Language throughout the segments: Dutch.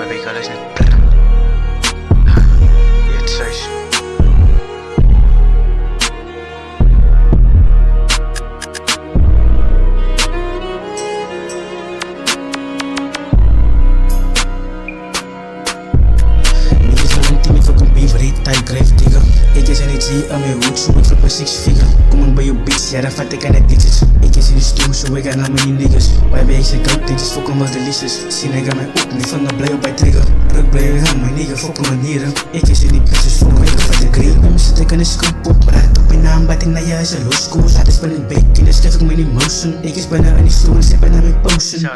my week alles net prr. Eet suis. Type grave digger. Ik is energy aan mijn hoed, zo ik flip een 6 figure. Kom on bij je bitch, ja dan vat ik aan de digits. Ik is in de stoel, zo ik aan mijn niggas. Wij bij zijn goud dingetjes, fokken wat delicious. Zien ik aan mijn op, niet van de blij op bij trigger. Ruk blij aan mijn nigga, fokken manieren. Ik is in die bitches, fokken ik van de green. Bij me zit ik aan de scoop op, praat op mijn naam, bat ik naar je is een low school. Laat eens bij een beek, in de schrijf ik mijn emotion. Ik is bijna aan die stoel, step naar mijn potion.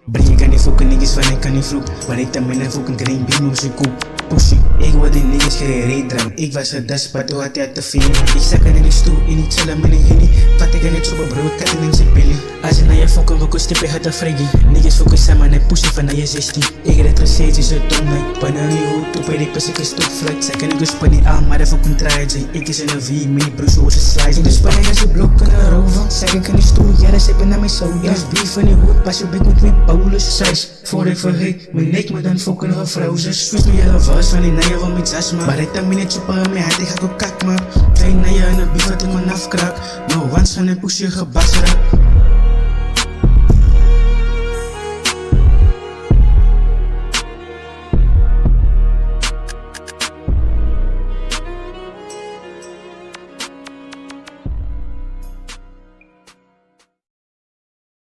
Breng ik aan die fokken niggas, van ik kan niet vloek. Maar ik dan binnen fokken green beam op zijn koep. Pussy, ik word die niggas geen drang. Ik was een daspa, toen had hij te veel. Ik zak in die stoel, in die chillen met een henny. Vat ik in het sopa brood, kat in zijn pillen. Als je naar je fokken wil, kon stippen het afregen. Niggas fokken samen en pussy van naar je 16. Ik red er steeds in zijn tong, like. Panna in je hoed, op die pas ik een stuk flat. Zij kan ik dus niet aan, maar even kon draaien. Ik is in een V, mini broer zoals een slice. Ik dus panna in zijn blok kunnen roven. Zak ik in die stoel, ja dan zippen naar mijn soul. Ja, beef in die hoed, pas je bek met mijn Paulus. Zijs, voor ik vergeet, mijn nek me dan fokken nog een vrouw. Ze switch me je was van die naaien van mijn zasma. Maar ik dan minute chupa me had ik ga ook kak maar. Klein naaien en een beef wat ik me afkraak. No one's van een pussy gebasra.